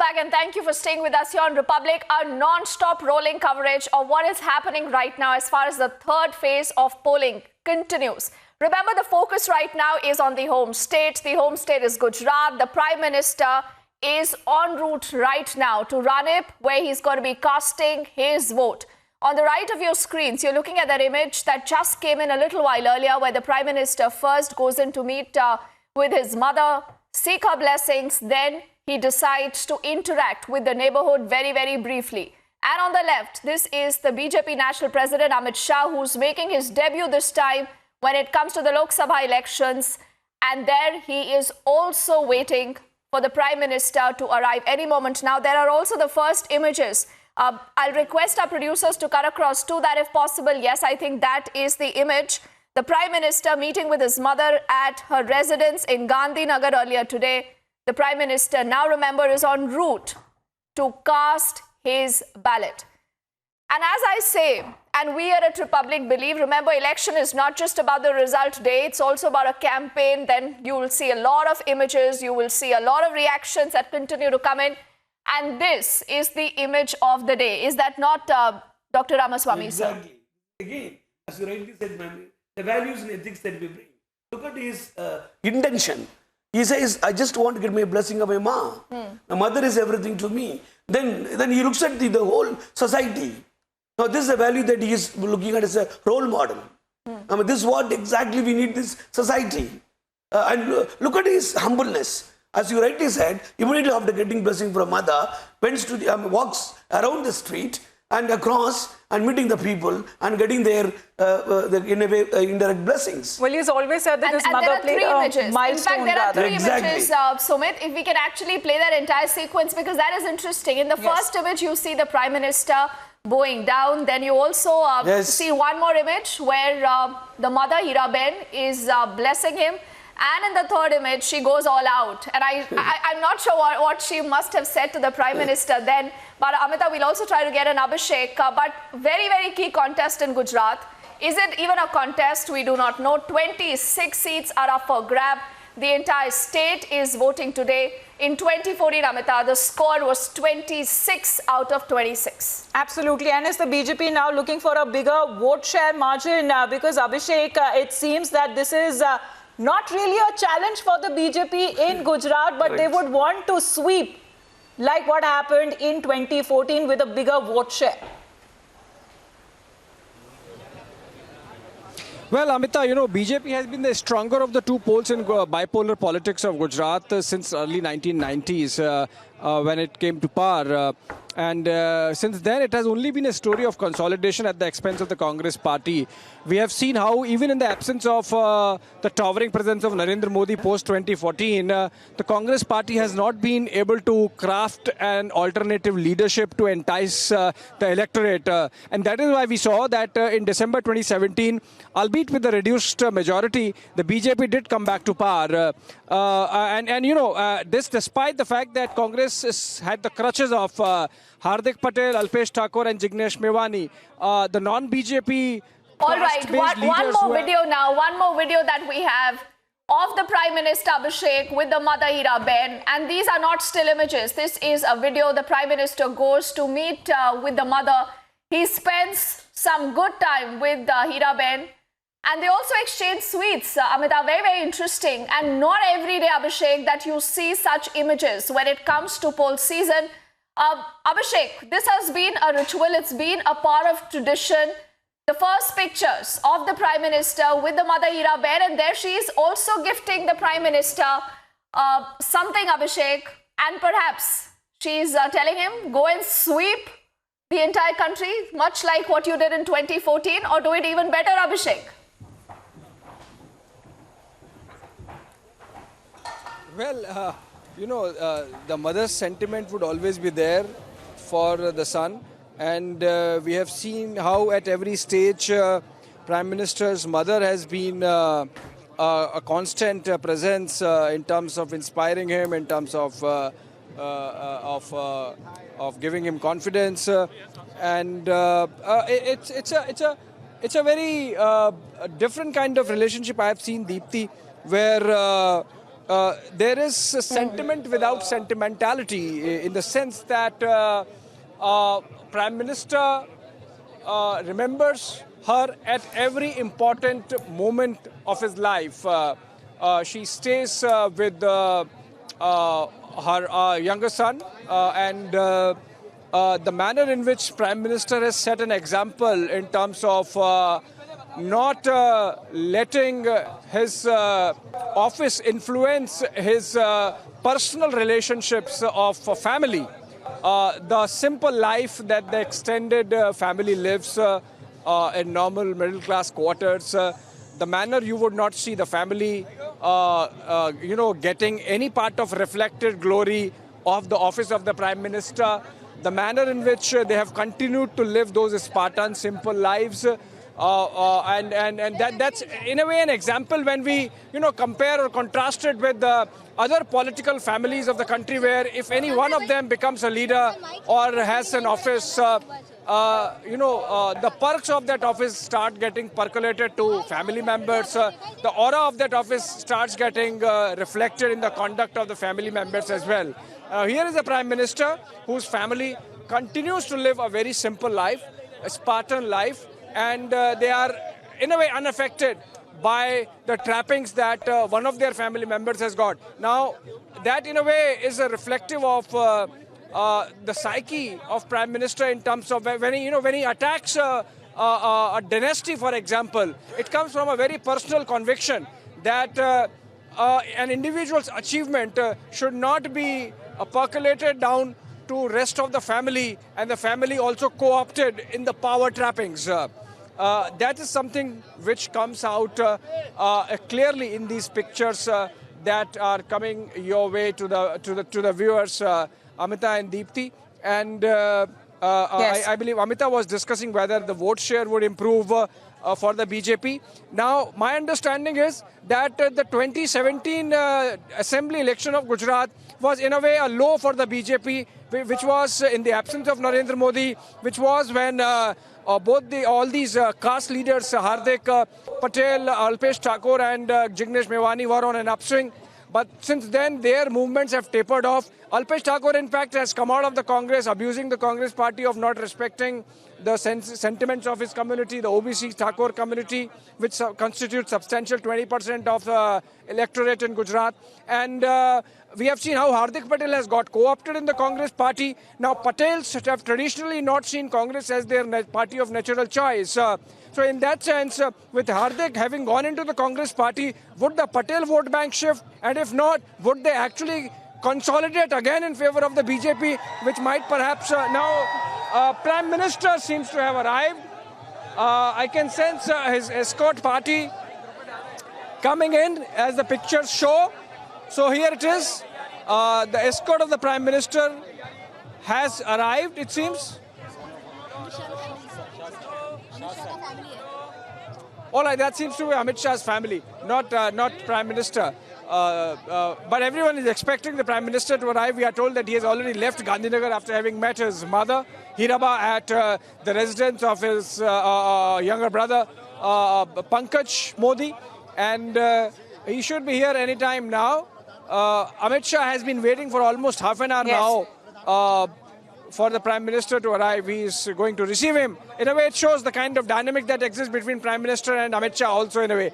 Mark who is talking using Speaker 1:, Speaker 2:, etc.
Speaker 1: back and thank you for staying with us here on Republic. Our non-stop rolling coverage of what is happening right now as far as the third phase of polling continues. Remember, the focus right now is on the home state. The home state is Gujarat. The Prime Minister is en route right now to Ranip, where he's going to be casting his vote. On the right of your screens, you're looking at that image that just came in a little while earlier, where the Prime Minister first goes in to meet with his mother, seek her blessings, then he decides to interact with the neighborhood very, very briefly. And on the left, this is the BJP National President Amit Shah, who's making his debut this time when it comes to the Lok Sabha elections. And there he is also waiting for the Prime Minister to arrive any moment now. There are also the first images. I'll request our producers to cut across to that if possible. Yes, I think that is the image. The Prime Minister meeting with his mother at her residence in Gandhinagar earlier today. The Prime Minister, now remember, is en route to cast his ballot. And as I say, and we here at Republic believe, remember, election is not just about the result day, it's also about a campaign. Then you will see a lot of images, you will see a lot of reactions that continue to come in. And this is the image of the day. Is that not Dr. Ramaswamy,
Speaker 2: exactly. Sir? Again, as you rightly said, ma'am, the values and ethics that we bring. Look at his intention. He says, I just want to get my blessing of my mom. My mother is everything to me. Then he looks at the whole society. Now, this is a value that he is looking at as a role model. I mean, this is what exactly we need this society. And look at his humbleness. As you rightly said, immediately after getting blessing from mother, walks around the street and across and meeting the people and getting their, in a way, indirect blessings.
Speaker 3: Well, he's always said that his mother played a milestone.
Speaker 1: In fact, there are three
Speaker 2: exactly.
Speaker 1: images, Sumit, if we can actually play that entire sequence, because that is interesting. In the first image, you see the Prime Minister bowing down. Then you also see one more image where the mother, Hiraben, is blessing him. And in the third image, she goes all out. And I'm not sure what she must have said to the Prime Minister then. But Amita, we'll also try to get an Abhishek. But very, very key contest in Gujarat. Is it even a contest? We do not know. 26 seats are up for grab. The entire state is voting today. In 2014, Amita, the score was 26 out of 26.
Speaker 3: Absolutely. And is the BJP now looking for a bigger vote share margin? Because Abhishek, it seems that this is not really a challenge for the BJP in Gujarat, but they would want to sweep like what happened in 2014 with a bigger vote share.
Speaker 4: Well, Amita, you know, BJP has been the stronger of the two poles in bipolar politics of Gujarat since early 1990s when it came to power. And since then, it has only been a story of consolidation at the expense of the Congress party. We have seen how, even in the absence of the towering presence of Narendra Modi post-2014, the Congress party has not been able to craft an alternative leadership to entice the electorate. And that is why we saw that in December 2017, albeit with a reduced majority, the BJP did come back to power. This despite the fact that Congress had the crutches of Hardik Patel, Alpesh Thakur and Jignesh Mewani, the non-BJP.
Speaker 1: All right, one more video now, one more video that we have of the Prime Minister Abhishek with the mother Hiraben. And these are not still images. This is a video. The Prime Minister goes to meet with the mother. He spends some good time with Hiraben. And they also exchange sweets, Amita, very, very interesting. And not every day, Abhishek, that you see such images when it comes to poll season. Abhishek, this has been a ritual. It's been a part of tradition. The first pictures of the Prime Minister with the mother Hiraben, and there she is also gifting the Prime Minister something, Abhishek. And perhaps she's telling him, go and sweep the entire country, much like what you did in 2014, or do it even better, Abhishek.
Speaker 4: Well, the mother's sentiment would always be there for the son. And we have seen how at every stage Prime Minister's mother has been a constant presence in terms of inspiring him, in terms of giving him confidence. And it's a very different kind of relationship I have seen, Deepthi, where there is a sentiment without sentimentality in the sense that Prime Minister remembers her at every important moment of his life. She stays with her younger son and the manner in which Prime Minister has set an example in terms of not letting his office influence his personal relationships of family. The simple life that the extended family lives in normal middle-class quarters, the manner you would not see the family, getting any part of reflected glory of the office of the Prime Minister, the manner in which they have continued to live those Spartan, simple lives, and that's in a way an example when we compare or contrast it with the other political families of the country, where if any one of them becomes a leader or has an office, the perks of that office start getting percolated to family members. The aura of that office starts getting reflected in the conduct of the family members as well. Here is a Prime Minister whose family continues to live a very simple life, a Spartan life, and they are in a way unaffected by the trappings that one of their family members has got. Now, that in a way is a reflective of the psyche of Prime Minister in terms of when he attacks a dynasty, for example, it comes from a very personal conviction that an individual's achievement should not be percolated down to rest of the family, and the family also co-opted in the power trappings. That is something which comes out clearly in these pictures that are coming your way to the viewers, Amita and Deepthi. And
Speaker 3: Yes.
Speaker 4: I believe Amita was discussing whether the vote share would improve for the BJP. Now, my understanding is that the 2017 assembly election of Gujarat was in a way a low for the BJP, which was in the absence of Narendra Modi, which was when all these caste leaders, Hardik Patel, Alpesh Thakur and Jignesh Mewani were on an upswing. But since then, their movements have tapered off. Alpesh Thakur, in fact, has come out of the Congress, abusing the Congress party of not respecting the sentiments of his community, the OBC Thakur community, which constitutes substantial 20% of the electorate in Gujarat. And we have seen how Hardik Patel has got co-opted in the Congress party. Now, Patels have traditionally not seen Congress as their party of natural choice. So in that sense, with Hardik having gone into the Congress party, would the Patel vote bank shift? And if not, would they actually consolidate again in favor of the BJP, which might perhaps now Prime Minister seems to have arrived. I can sense his escort party coming in as the pictures show. So here it is. The escort of the Prime Minister has arrived, it seems. All right, that seems to be Amit Shah's family, not Prime Minister. But everyone is expecting the Prime Minister to arrive. We are told that he has already left Gandhinagar after having met his mother, Hiraba, at the residence of his younger brother, Pankaj Modi. And he should be here anytime now. Amit Shah has been waiting for almost half an hour now for the Prime Minister to arrive. He is going to receive him. In a way, it shows the kind of dynamic that exists between Prime Minister and Amit Shah also in a way.